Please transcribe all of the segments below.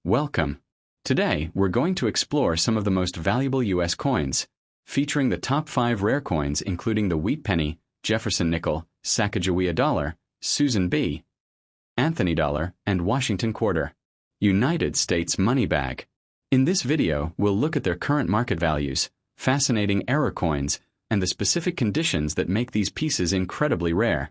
Welcome. Today, we're going to explore some of the most valuable U.S. coins, featuring the top 5 rare coins including the Wheat Penny, Jefferson Nickel, Sacagawea Dollar, Susan B. Anthony Dollar, and Washington Quarter. United States Money Bag. In this video, we'll look at their current market values, fascinating error coins, and the specific conditions that make these pieces incredibly rare.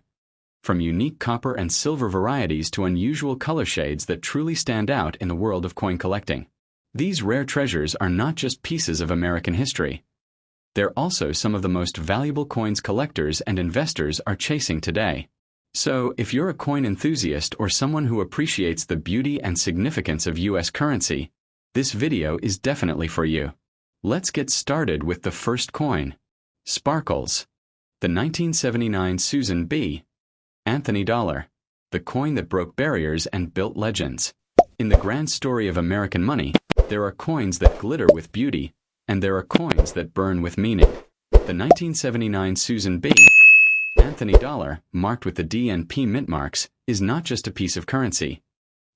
From unique copper and silver varieties to unusual color shades that truly stand out in the world of coin collecting. These rare treasures are not just pieces of American history. They're also some of the most valuable coins collectors and investors are chasing today. So, if you're a coin enthusiast or someone who appreciates the beauty and significance of U.S. currency, this video is definitely for you. Let's get started with the first coin. Sparkles. The 1979 Susan B. Anthony Dollar. The coin that broke barriers and built legends. In the grand story of American money, there are coins that glitter with beauty, and there are coins that burn with meaning. The 1979 Susan B. Anthony Dollar, marked with the D and P mint marks, is not just a piece of currency.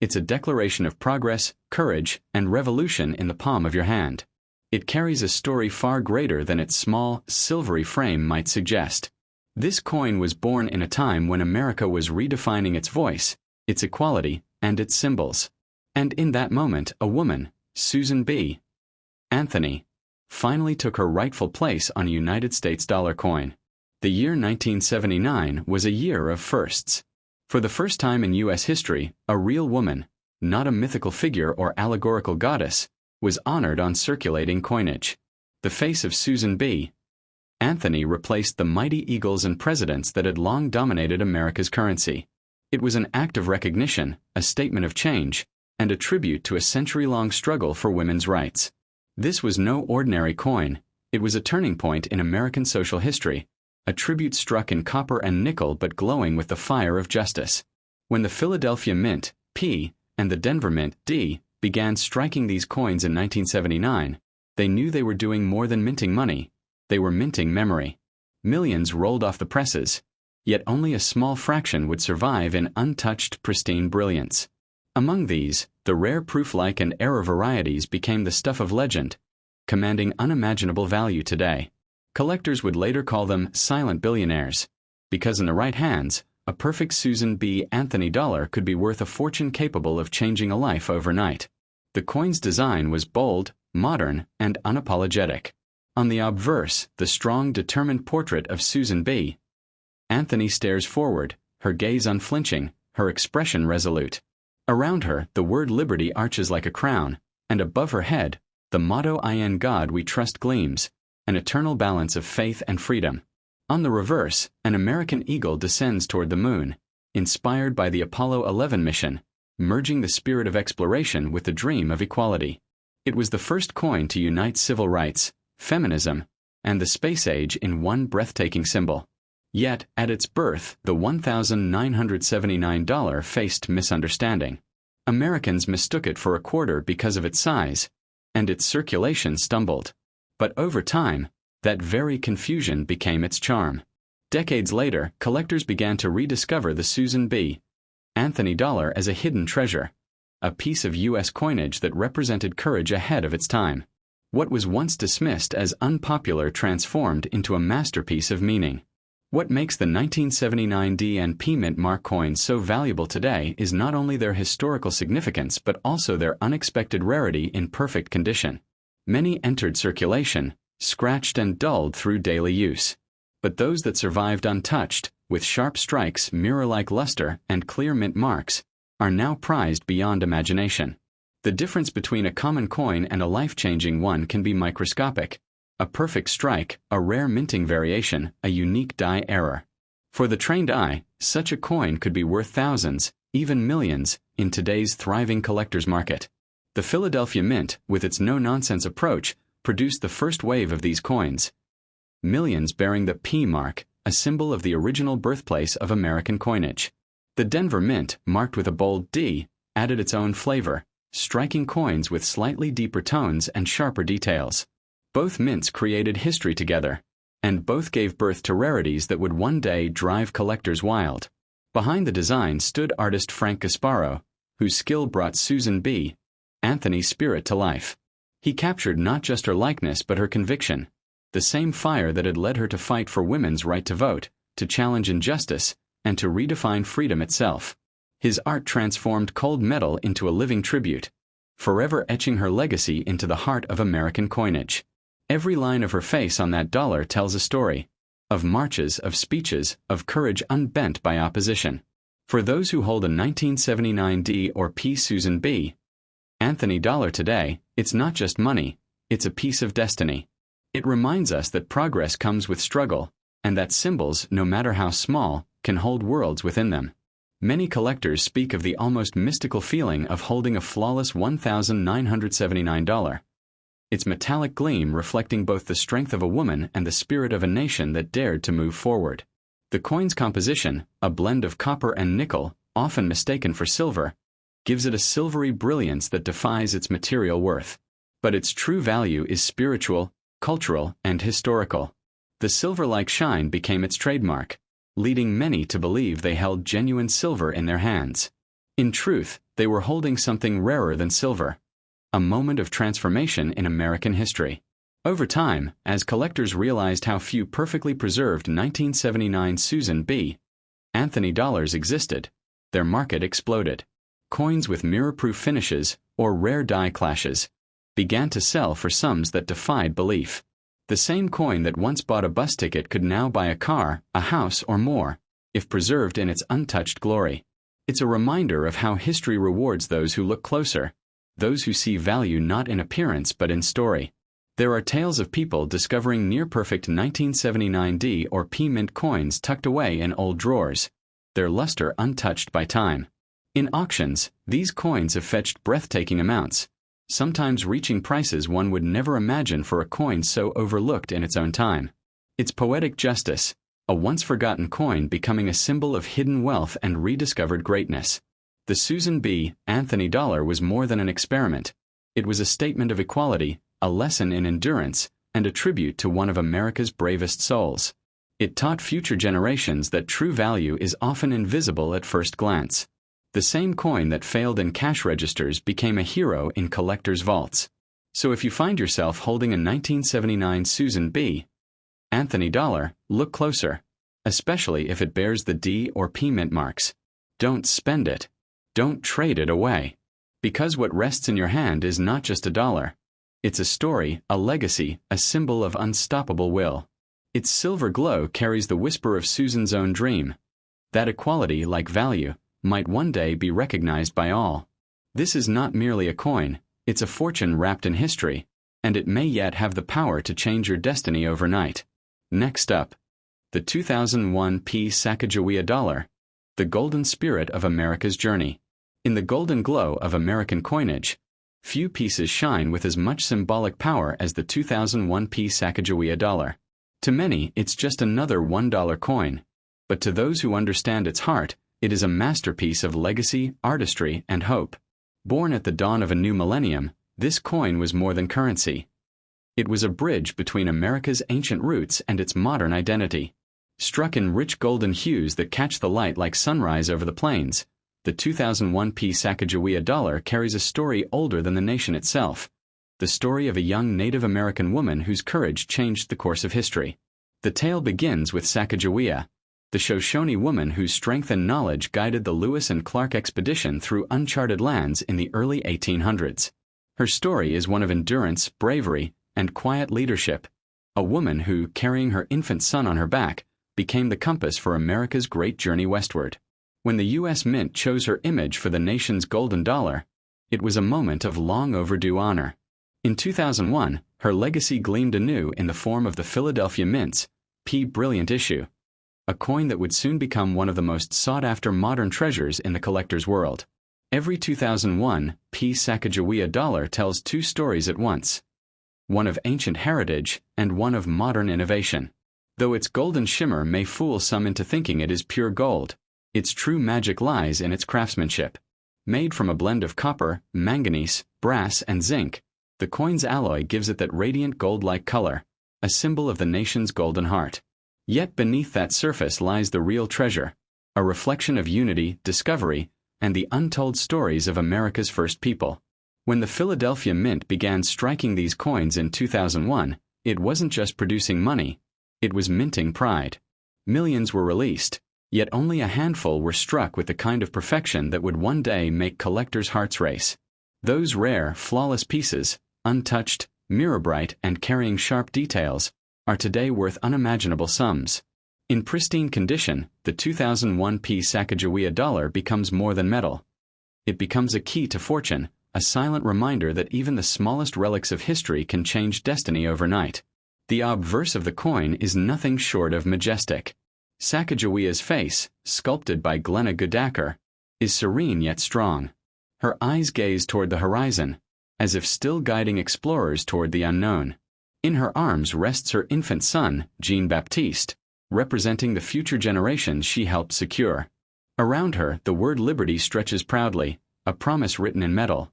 It's a declaration of progress, courage, and revolution in the palm of your hand. It carries a story far greater than its small, silvery frame might suggest. This coin was born in a time when America was redefining its voice, its equality, and its symbols. And in that moment, a woman, Susan B. Anthony, finally took her rightful place on a United States dollar coin. The year 1979 was a year of firsts. For the first time in U.S. history, a real woman, not a mythical figure or allegorical goddess, was honored on circulating coinage. The face of Susan B. Anthony replaced the mighty eagles and presidents that had long dominated America's currency. It was an act of recognition, a statement of change, and a tribute to a century-long struggle for women's rights. This was no ordinary coin. It was a turning point in American social history, a tribute struck in copper and nickel but glowing with the fire of justice. When the Philadelphia Mint, P, and the Denver Mint, D, began striking these coins in 1979, they knew they were doing more than minting money. They were minting memory. Millions rolled off the presses, yet only a small fraction would survive in untouched, pristine brilliance. Among these, the rare proof-like and error varieties became the stuff of legend, commanding unimaginable value today. Collectors would later call them silent billionaires, because in the right hands, a perfect Susan B. Anthony dollar could be worth a fortune capable of changing a life overnight. The coin's design was bold, modern, and unapologetic. On the obverse, the strong, determined portrait of Susan B. Anthony stares forward, her gaze unflinching, her expression resolute. Around her, the word liberty arches like a crown, and above her head, the motto "In God we trust" gleams, an eternal balance of faith and freedom. On the reverse, an American eagle descends toward the moon, inspired by the Apollo 11 mission, merging the spirit of exploration with the dream of equality. It was the first coin to unite civil rights, feminism, and the space age in one breathtaking symbol. Yet, at its birth, the $1,979 faced misunderstanding. Americans mistook it for a quarter because of its size, and its circulation stumbled. But over time, that very confusion became its charm. Decades later, collectors began to rediscover the Susan B. Anthony dollar as a hidden treasure, a piece of U.S. coinage that represented courage ahead of its time. What was once dismissed as unpopular transformed into a masterpiece of meaning. What makes the 1979 D and P mint mark coins so valuable today is not only their historical significance but also their unexpected rarity in perfect condition. Many entered circulation, scratched and dulled through daily use. But those that survived untouched, with sharp strikes, mirror-like luster, and clear mint marks, are now prized beyond imagination. The difference between a common coin and a life-changing one can be microscopic. A perfect strike, a rare minting variation, a unique die error. For the trained eye, such a coin could be worth thousands, even millions, in today's thriving collector's market. The Philadelphia Mint, with its no-nonsense approach, produced the first wave of these coins. Millions bearing the P mark, a symbol of the original birthplace of American coinage. The Denver Mint, marked with a bold D, added its own flavor, striking coins with slightly deeper tones and sharper details. Both mints created history together, and both gave birth to rarities that would one day drive collectors wild. Behind the design stood artist Frank Gasparo, whose skill brought Susan B. Anthony's spirit to life. He captured not just her likeness but her conviction, the same fire that had led her to fight for women's right to vote, to challenge injustice, and to redefine freedom itself. His art transformed cold metal into a living tribute, forever etching her legacy into the heart of American coinage. Every line of her face on that dollar tells a story, of marches, of speeches, of courage unbent by opposition. For those who hold a 1979 D or P Susan B. Anthony dollar today, it's not just money, it's a piece of destiny. It reminds us that progress comes with struggle, and that symbols, no matter how small, can hold worlds within them. Many collectors speak of the almost mystical feeling of holding a flawless $1,979. Its metallic gleam reflecting both the strength of a woman and the spirit of a nation that dared to move forward. The coin's composition, a blend of copper and nickel, often mistaken for silver, gives it a silvery brilliance that defies its material worth. But its true value is spiritual, cultural, and historical. The silver-like shine became its trademark, leading many to believe they held genuine silver in their hands. In truth, they were holding something rarer than silver, a moment of transformation in American history. Over time, as collectors realized how few perfectly preserved 1979 Susan B. Anthony dollars existed, their market exploded. Coins with mirror-proof finishes, or rare die clashes, began to sell for sums that defied belief. The same coin that once bought a bus ticket could now buy a car, a house, or more, if preserved in its untouched glory. It's a reminder of how history rewards those who look closer, those who see value not in appearance but in story. There are tales of people discovering near-perfect 1979 D or P mint coins tucked away in old drawers, their luster untouched by time. In auctions, these coins have fetched breathtaking amounts, sometimes reaching prices one would never imagine for a coin so overlooked in its own time. It's poetic justice, a once-forgotten coin becoming a symbol of hidden wealth and rediscovered greatness. The Susan B. Anthony dollar was more than an experiment. It was a statement of equality, a lesson in endurance, and a tribute to one of America's bravest souls. It taught future generations that true value is often invisible at first glance. The same coin that failed in cash registers became a hero in collectors' vaults. So if you find yourself holding a 1979 Susan B. Anthony dollar, look closer, especially if it bears the D or P mint marks. Don't spend it. Don't trade it away. Because what rests in your hand is not just a dollar. It's a story, a legacy, a symbol of unstoppable will. Its silver glow carries the whisper of Susan's own dream. That equality, like value, might one day be recognized by all. This is not merely a coin, it's a fortune wrapped in history, and it may yet have the power to change your destiny overnight. Next up, the 2001 P Sacagawea Dollar, the golden spirit of America's journey. In the golden glow of American coinage, few pieces shine with as much symbolic power as the 2001 P Sacagawea Dollar. To many, it's just another $1 coin, but to those who understand its heart, it is a masterpiece of legacy, artistry, and hope. Born at the dawn of a new millennium, this coin was more than currency. It was a bridge between America's ancient roots and its modern identity. Struck in rich golden hues that catch the light like sunrise over the plains, the 2001 P Sacagawea Dollar carries a story older than the nation itself. The story of a young Native American woman whose courage changed the course of history. The tale begins with Sacagawea, the Shoshone woman whose strength and knowledge guided the Lewis and Clark expedition through uncharted lands in the early 1800s. Her story is one of endurance, bravery, and quiet leadership. A woman who, carrying her infant son on her back, became the compass for America's great journey westward. When the U.S. Mint chose her image for the nation's golden dollar, it was a moment of long overdue honor. In 2001, her legacy gleamed anew in the form of the Philadelphia Mint's P Brilliant issue, a coin that would soon become one of the most sought-after modern treasures in the collector's world. Every 2001 P Sacagawea Dollar tells two stories at once, one of ancient heritage and one of modern innovation. Though its golden shimmer may fool some into thinking it is pure gold, its true magic lies in its craftsmanship. Made from a blend of copper, manganese, brass, and zinc, the coin's alloy gives it that radiant gold-like color, a symbol of the nation's golden heart. Yet beneath that surface lies the real treasure, a reflection of unity, discovery, and the untold stories of America's first people. When the Philadelphia Mint began striking these coins in 2001, it wasn't just producing money, it was minting pride. Millions were released, yet only a handful were struck with the kind of perfection that would one day make collectors' hearts race. Those rare, flawless pieces, untouched, mirror-bright, and carrying sharp details, are today worth unimaginable sums. In pristine condition, the 2001 Sacagawea dollar becomes more than metal. It becomes a key to fortune, a silent reminder that even the smallest relics of history can change destiny overnight. The obverse of the coin is nothing short of majestic. Sacagawea's face, sculpted by Glenna Goodacre, is serene yet strong. Her eyes gaze toward the horizon, as if still guiding explorers toward the unknown. In her arms rests her infant son, Jean-Baptiste, representing the future generations she helped secure. Around her, the word liberty stretches proudly, a promise written in metal,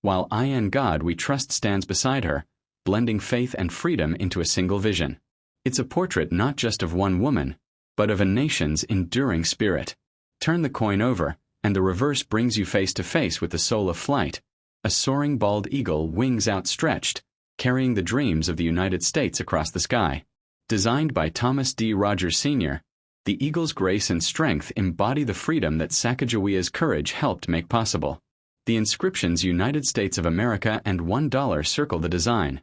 while I and God we trust stands beside her, blending faith and freedom into a single vision. It's a portrait not just of one woman, but of a nation's enduring spirit. Turn the coin over, and the reverse brings you face to face with the soul of flight, a soaring bald eagle, wings outstretched, carrying the dreams of the United States across the sky. Designed by Thomas D. Rogers Sr., the eagle's grace and strength embody the freedom that Sacagawea's courage helped make possible. The inscriptions United States of America and $1 circle the design,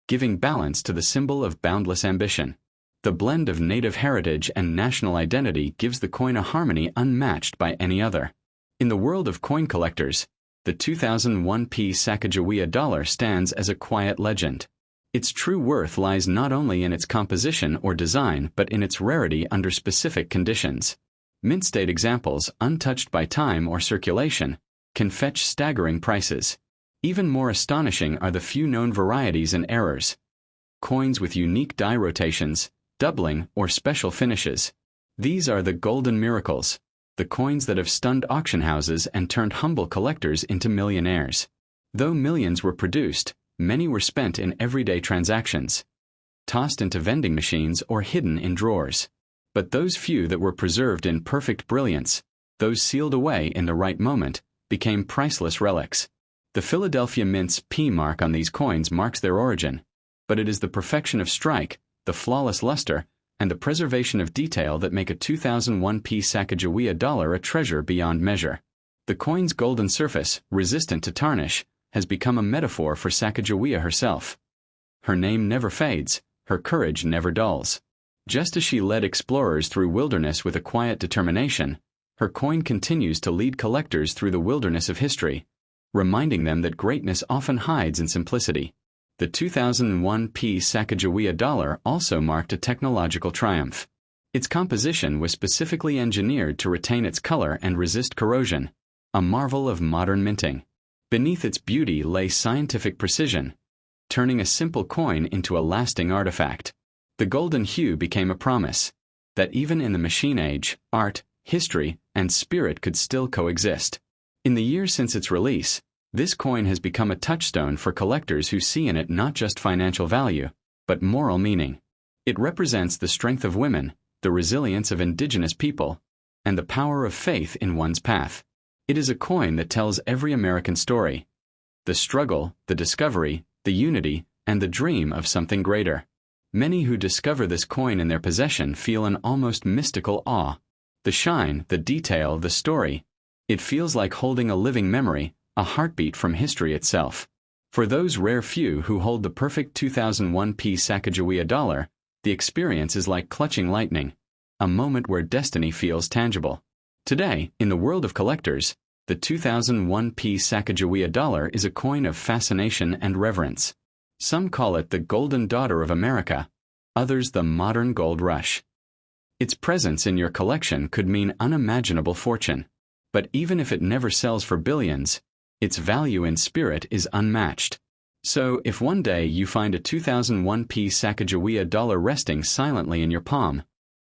giving balance to the symbol of boundless ambition. The blend of native heritage and national identity gives the coin a harmony unmatched by any other. In the world of coin collectors, the 2001 Sacagawea dollar stands as a quiet legend. Its true worth lies not only in its composition or design but in its rarity under specific conditions. Mint-state examples, untouched by time or circulation, can fetch staggering prices. Even more astonishing are the few known varieties and errors. Coins with unique die rotations, doubling, or special finishes. These are the golden miracles, the coins that have stunned auction houses and turned humble collectors into millionaires. Though millions were produced, many were spent in everyday transactions, tossed into vending machines or hidden in drawers. But those few that were preserved in perfect brilliance, those sealed away in the right moment, became priceless relics. The Philadelphia Mint's P mark on these coins marks their origin, but it is the perfection of strike, the flawless luster, and the preservation of detail that make a 2001 Sacagawea dollar a treasure beyond measure. The coin's golden surface, resistant to tarnish, has become a metaphor for Sacagawea herself. Her name never fades, her courage never dulls. Just as she led explorers through wilderness with a quiet determination, her coin continues to lead collectors through the wilderness of history, reminding them that greatness often hides in simplicity. The 2001 Sacagawea dollar also marked a technological triumph. Its composition was specifically engineered to retain its color and resist corrosion, a marvel of modern minting. Beneath its beauty lay scientific precision, turning a simple coin into a lasting artifact. The golden hue became a promise that even in the machine age, art, history, and spirit could still coexist. In the years since its release, this coin has become a touchstone for collectors who see in it not just financial value, but moral meaning. It represents the strength of women, the resilience of indigenous people, and the power of faith in one's path. It is a coin that tells every American story: the struggle, the discovery, the unity, and the dream of something greater. Many who discover this coin in their possession feel an almost mystical awe. The shine, the detail, the story. It feels like holding a living memory, a heartbeat from history itself. For those rare few who hold the perfect 2001 Sacagawea dollar, the experience is like clutching lightning, a moment where destiny feels tangible. Today, in the world of collectors, the 2001 Sacagawea dollar is a coin of fascination and reverence. Some call it the golden daughter of America, others the modern gold rush. Its presence in your collection could mean unimaginable fortune. But even if it never sells for billions, its value in spirit is unmatched. So, if one day you find a 2001 Sacagawea dollar resting silently in your palm,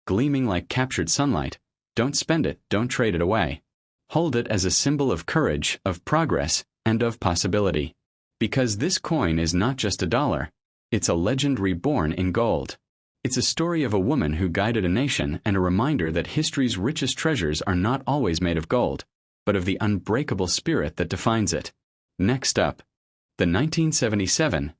gleaming like captured sunlight, don't spend it, don't trade it away. Hold it as a symbol of courage, of progress, and of possibility. Because this coin is not just a dollar, it's a legend reborn in gold. It's a story of a woman who guided a nation and a reminder that history's richest treasures are not always made of gold, but of the unbreakable spirit that defines it. Next up, The 1977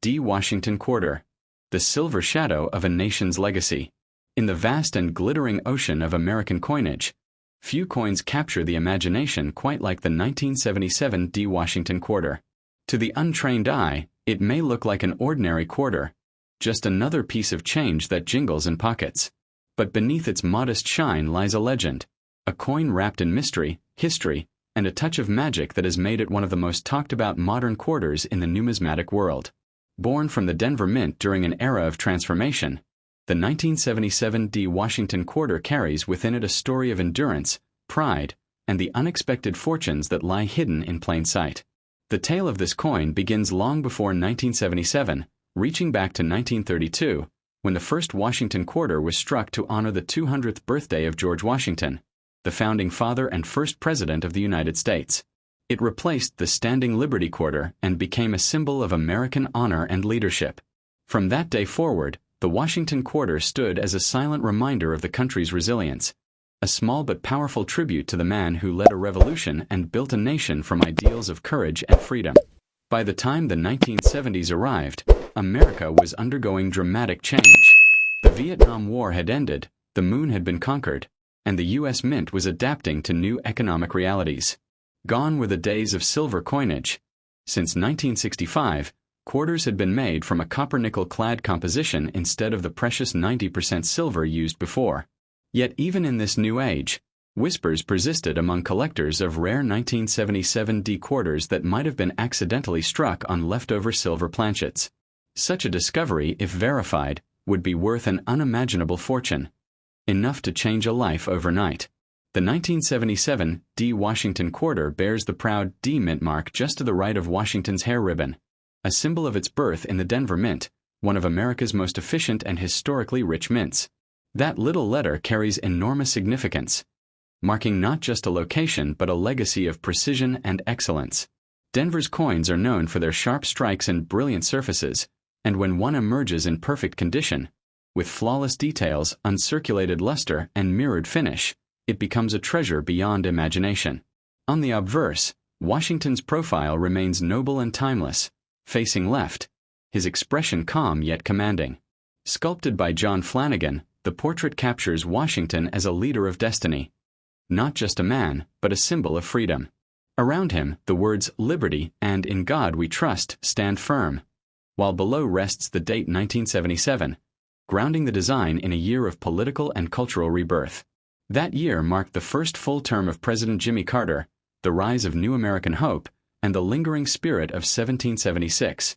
D. Washington Quarter, the silver shadow of a nation's legacy. In the vast and glittering ocean of American coinage, few coins capture the imagination quite like the 1977 D. Washington Quarter. To the untrained eye, it may look like an ordinary quarter, just another piece of change that jingles in pockets. But beneath its modest shine lies a legend, a coin wrapped in mystery, history, and a touch of magic that has made it one of the most talked about modern quarters in the numismatic world. Born from the Denver Mint during an era of transformation, the 1977 D. Washington Quarter carries within it a story of endurance, pride, and the unexpected fortunes that lie hidden in plain sight. The tale of this coin begins long before 1977, reaching back to 1932, when the first Washington Quarter was struck to honor the 200th birthday of George Washington, the founding father and first president of the United States. It replaced the standing Liberty Quarter and became a symbol of American honor and leadership. From that day forward, the Washington Quarter stood as a silent reminder of the country's resilience, a small but powerful tribute to the man who led a revolution and built a nation from ideals of courage and freedom. By the time the 1970s arrived, America was undergoing dramatic change. The Vietnam War had ended, the moon had been conquered, and the U.S. Mint was adapting to new economic realities. Gone were the days of silver coinage. Since 1965, quarters had been made from a copper-nickel-clad composition instead of the precious 90% silver used before. Yet even in this new age, whispers persisted among collectors of rare 1977 D quarters that might have been accidentally struck on leftover silver planchets. Such a discovery, if verified, would be worth an unimaginable fortune, enough to change a life overnight. The 1977 D. Washington Quarter bears the proud D mint mark just to the right of Washington's hair ribbon, a symbol of its birth in the Denver Mint, one of America's most efficient and historically rich mints. That little letter carries enormous significance, marking not just a location but a legacy of precision and excellence. Denver's coins are known for their sharp strikes and brilliant surfaces, and when one emerges in perfect condition, with flawless details, uncirculated luster, and mirrored finish, it becomes a treasure beyond imagination. On the obverse, Washington's profile remains noble and timeless. Facing left, his expression calm yet commanding. Sculpted by John Flanagan, the portrait captures Washington as a leader of destiny. Not just a man, but a symbol of freedom. Around him, the words "Liberty" and "In God We Trust" stand firm, while below rests the date 1977, grounding the design in a year of political and cultural rebirth. That year marked the first full term of President Jimmy Carter, the rise of new American hope, and the lingering spirit of 1776,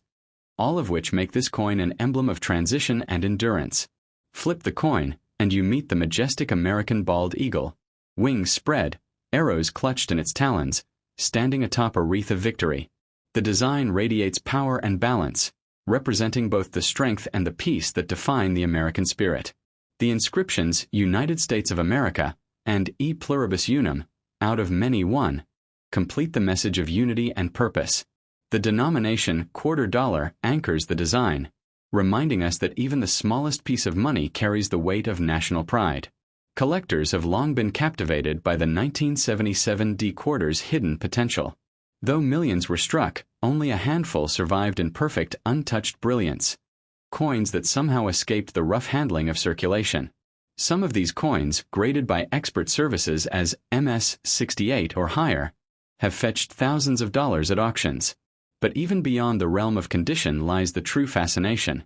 all of which make this coin an emblem of transition and endurance. Flip the coin, and you meet the majestic American bald eagle, wings spread, arrows clutched in its talons, standing atop a wreath of victory. The design radiates power and balance, representing both the strength and the peace that define the American spirit. The inscriptions "United States of America" and "E Pluribus Unum," out of many one, complete the message of unity and purpose. The denomination quarter dollar anchors the design, reminding us that even the smallest piece of money carries the weight of national pride. Collectors have long been captivated by the 1977 D quarter's hidden potential. Though millions were struck, only a handful survived in perfect, untouched brilliance. Coins that somehow escaped the rough handling of circulation. Some of these coins, graded by expert services as MS 68 or higher, have fetched thousands of dollars at auctions. But even beyond the realm of condition lies the true fascination.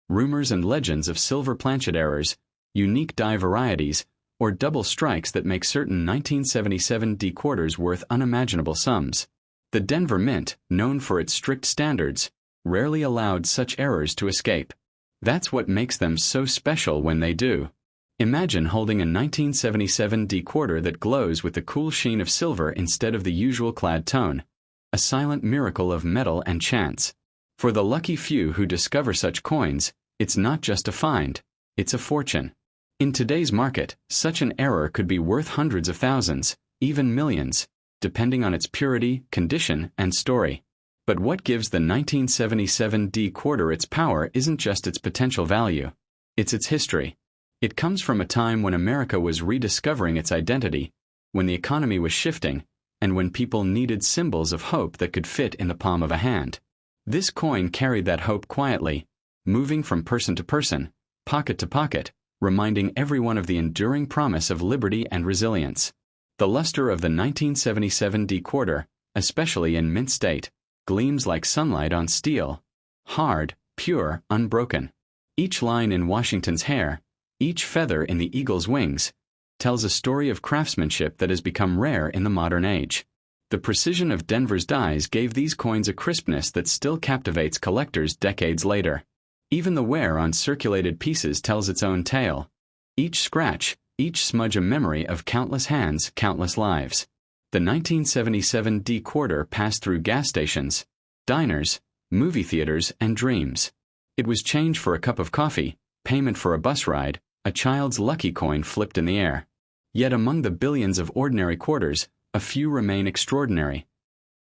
Rumors and legends of silver planchet errors, unique die varieties, or double strikes that make certain 1977 D quarters worth unimaginable sums. The Denver Mint, known for its strict standards, rarely allowed such errors to escape. That's what makes them so special when they do. Imagine holding a 1977 D quarter that glows with the cool sheen of silver instead of the usual clad tone. A silent miracle of metal and chance. For the lucky few who discover such coins, it's not just a find, it's a fortune. In today's market, such an error could be worth hundreds of thousands, even millions, depending on its purity, condition, and story. But what gives the 1977 D quarter its power isn't just its potential value, it's its history. It comes from a time when America was rediscovering its identity, when the economy was shifting, and when people needed symbols of hope that could fit in the palm of a hand. This coin carried that hope quietly, moving from person to person, pocket to pocket, reminding everyone of the enduring promise of liberty and resilience. The luster of the 1977 D quarter, especially in mint state, gleams like sunlight on steel, hard, pure, unbroken. Each line in Washington's hair, each feather in the eagle's wings, tells a story of craftsmanship that has become rare in the modern age. The precision of Denver's dies gave these coins a crispness that still captivates collectors decades later. Even the wear on circulated pieces tells its own tale. Each scratch, each smudge a memory of countless hands, countless lives. The 1977 D quarter passed through gas stations, diners, movie theaters, and dreams. It was change for a cup of coffee, payment for a bus ride, a child's lucky coin flipped in the air. Yet among the billions of ordinary quarters, a few remain extraordinary.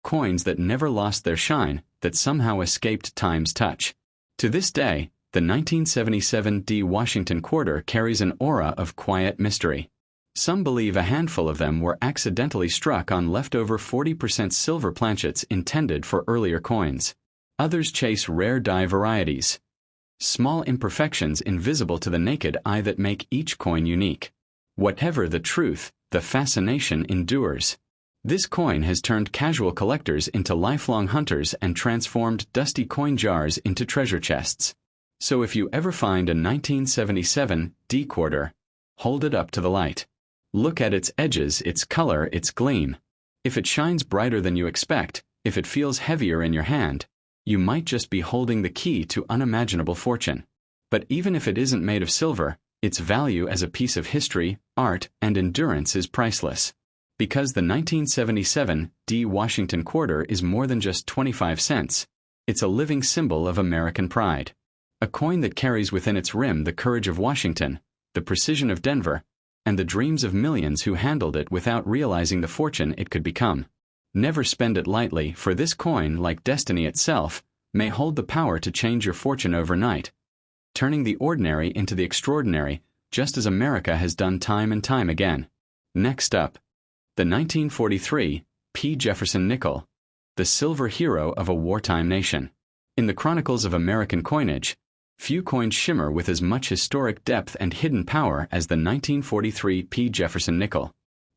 Coins that never lost their shine, that somehow escaped time's touch. To this day, the 1977 D Washington quarter carries an aura of quiet mystery. Some believe a handful of them were accidentally struck on leftover 40% silver planchets intended for earlier coins. Others chase rare die varieties. Small imperfections invisible to the naked eye that make each coin unique. Whatever the truth, the fascination endures. This coin has turned casual collectors into lifelong hunters and transformed dusty coin jars into treasure chests. So if you ever find a 1977 D quarter, hold it up to the light. Look at its edges, its color, its gleam. If it shines brighter than you expect, if it feels heavier in your hand, you might just be holding the key to unimaginable fortune. But even if it isn't made of silver, its value as a piece of history, art, and endurance is priceless. Because the 1977 D Washington quarter is more than just 25 cents, it's a living symbol of American pride. A coin that carries within its rim the courage of Washington, the precision of Denver, and the dreams of millions who handled it without realizing the fortune it could become. Never spend it lightly, for this coin, like destiny itself, may hold the power to change your fortune overnight, turning the ordinary into the extraordinary, just as America has done time and time again. Next up, the 1943 P. Jefferson Nickel, the silver hero of a wartime nation. In the chronicles of American coinage, few coins shimmer with as much historic depth and hidden power as the 1943 P. Jefferson Nickel.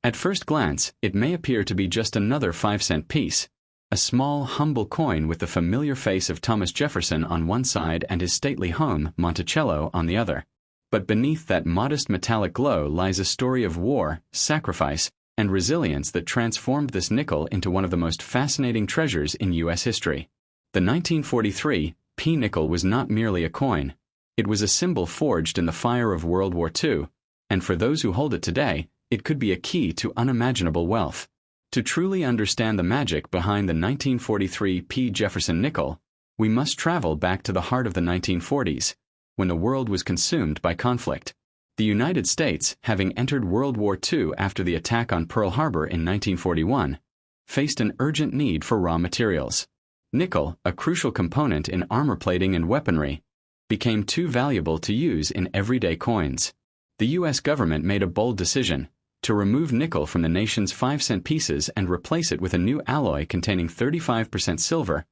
At first glance, it may appear to be just another 5-cent piece, a small, humble coin with the familiar face of Thomas Jefferson on one side and his stately home, Monticello, on the other. But beneath that modest metallic glow lies a story of war, sacrifice, and resilience that transformed this nickel into one of the most fascinating treasures in U.S. history. The 1943 P. nickel was not merely a coin. It was a symbol forged in the fire of World War II, and for those who hold it today, it could be a key to unimaginable wealth. To truly understand the magic behind the 1943 P. Jefferson Nickel, we must travel back to the heart of the 1940s, when the world was consumed by conflict. The United States, having entered World War II after the attack on Pearl Harbor in 1941, faced an urgent need for raw materials. Nickel, a crucial component in armor plating and weaponry, became too valuable to use in everyday coins. The U.S. government made a bold decision to remove nickel from the nation's 5-cent pieces and replace it with a new alloy containing 35% silver,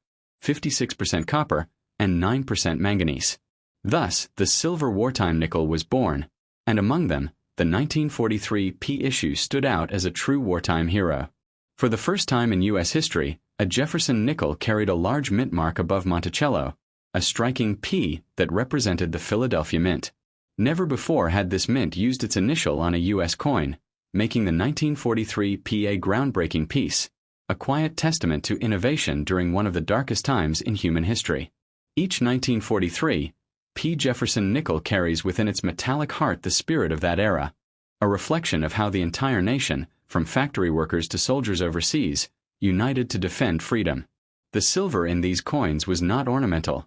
56% copper, and 9% manganese. Thus, the silver wartime nickel was born, and among them, the 1943 P issue stood out as a true wartime hero. For the first time in U.S. history, a Jefferson nickel carried a large mint mark above Monticello, a striking P that represented the Philadelphia Mint. Never before had this mint used its initial on a U.S. coin, making the 1943 P a groundbreaking piece, a quiet testament to innovation during one of the darkest times in human history. Each 1943 P. Jefferson nickel carries within its metallic heart the spirit of that era, a reflection of how the entire nation, from factory workers to soldiers overseas, united to defend freedom. The silver in these coins was not ornamental.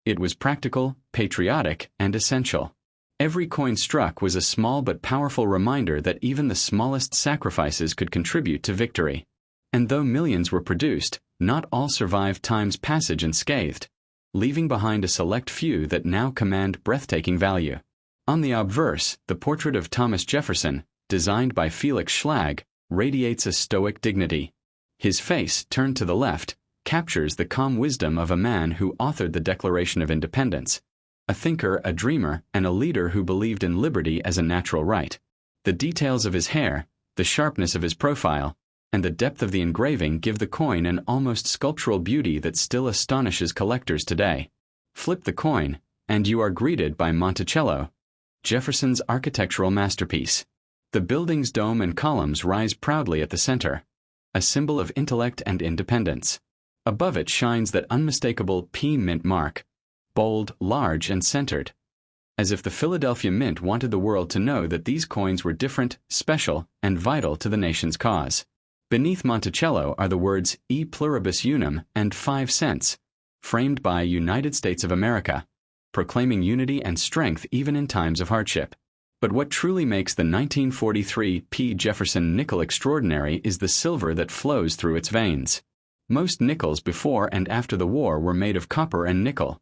It was practical, patriotic, and essential. Every coin struck was a small but powerful reminder that even the smallest sacrifices could contribute to victory. And though millions were produced, not all survived time's passage unscathed, leaving behind a select few that now command breathtaking value. On the obverse, the portrait of Thomas Jefferson, designed by Felix Schlag, radiates a stoic dignity. His face, turned to the left, captures the calm wisdom of a man who authored the Declaration of Independence, a thinker, a dreamer, and a leader who believed in liberty as a natural right. The details of his hair, the sharpness of his profile, and the depth of the engraving give the coin an almost sculptural beauty that still astonishes collectors today. Flip the coin, and you are greeted by Monticello, Jefferson's architectural masterpiece. The building's dome and columns rise proudly at the center, a symbol of intellect and independence. Above it shines that unmistakable P Mint mark, bold, large, and centered, as if the Philadelphia Mint wanted the world to know that these coins were different, special, and vital to the nation's cause. Beneath Monticello are the words E pluribus unum and 5 cents, framed by United States of America, proclaiming unity and strength even in times of hardship. But what truly makes the 1943 P. Jefferson nickel extraordinary is the silver that flows through its veins. Most nickels before and after the war were made of copper and nickel,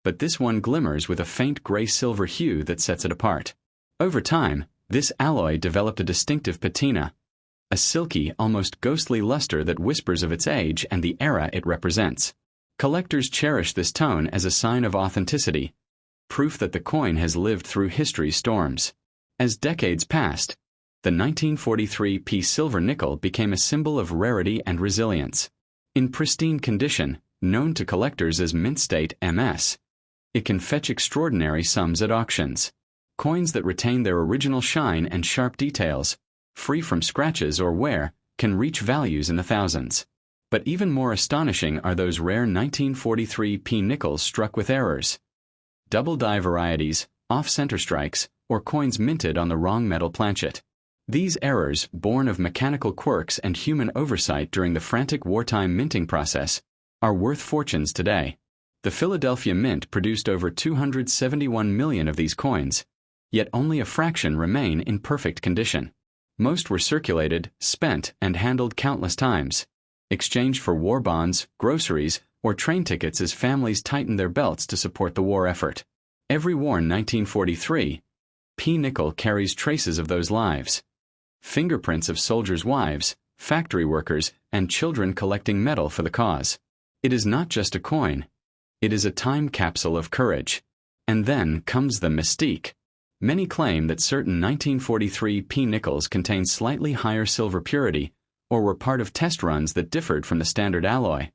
but this one glimmers with a faint gray-silver hue that sets it apart. Over time, this alloy developed a distinctive patina, a silky, almost ghostly luster that whispers of its age and the era it represents. Collectors cherish this tone as a sign of authenticity, proof that the coin has lived through history's storms. As decades passed, the 1943 P silver nickel became a symbol of rarity and resilience. In pristine condition, known to collectors as mint state MS, it can fetch extraordinary sums at auctions. Coins that retain their original shine and sharp details, free from scratches or wear, can reach values in the thousands. But even more astonishing are those rare 1943 P nickels struck with errors. Double die varieties, off-center strikes, or coins minted on the wrong metal planchet. These errors, born of mechanical quirks and human oversight during the frantic wartime minting process, are worth fortunes today. The Philadelphia Mint produced over 271 million of these coins, yet only a fraction remain in perfect condition. Most were circulated, spent, and handled countless times, exchanged for war bonds, groceries, or train tickets as families tightened their belts to support the war effort. Every worn 1943 P nickel carries traces of those lives. Fingerprints of soldiers' wives, factory workers, and children collecting metal for the cause. It is not just a coin. It is a time capsule of courage. And then comes the mystique. Many claim that certain 1943 P nickels contain slightly higher silver purity, or were part of test runs that differed from the standard alloy.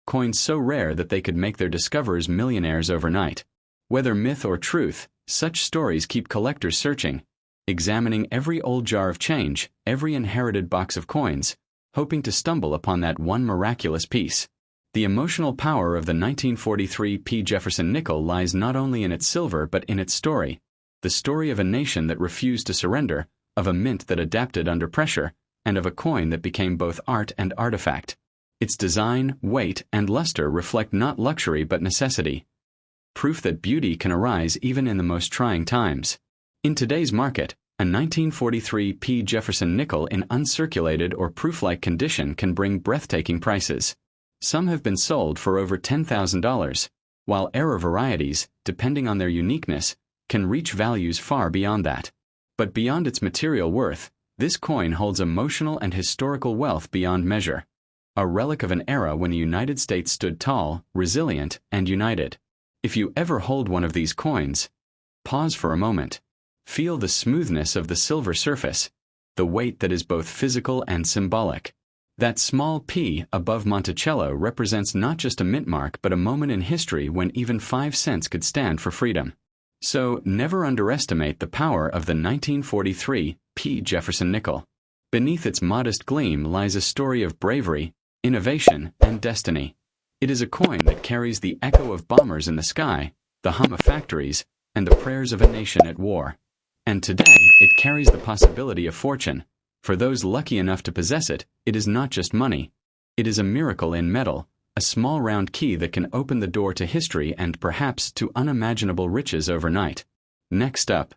Coins so rare that they could make their discoverers millionaires overnight. Whether myth or truth, such stories keep collectors searching, examining every old jar of change, every inherited box of coins, hoping to stumble upon that one miraculous piece. The emotional power of the 1943 P. Jefferson nickel lies not only in its silver but in its story, the story of a nation that refused to surrender, of a mint that adapted under pressure, and of a coin that became both art and artifact. Its design, weight, and luster reflect not luxury but necessity, proof that beauty can arise even in the most trying times. In today's market, a 1943 P. Jefferson nickel in uncirculated or proof-like condition can bring breathtaking prices. Some have been sold for over $10,000, while error varieties, depending on their uniqueness, can reach values far beyond that. But beyond its material worth, this coin holds emotional and historical wealth beyond measure, a relic of an era when the United States stood tall, resilient, and united. If you ever hold one of these coins, pause for a moment. Feel the smoothness of the silver surface, the weight that is both physical and symbolic. That small P above Monticello represents not just a mint mark but a moment in history when even 5 cents could stand for freedom. So never underestimate the power of the 1943 P. Jefferson nickel. Beneath its modest gleam lies a story of bravery, innovation, and destiny. It is a coin that carries the echo of bombers in the sky, the hum of factories, and the prayers of a nation at war. And today, it carries the possibility of fortune. For those lucky enough to possess it, it is not just money. It is a miracle in metal, a small round key that can open the door to history and perhaps to unimaginable riches overnight. Next up,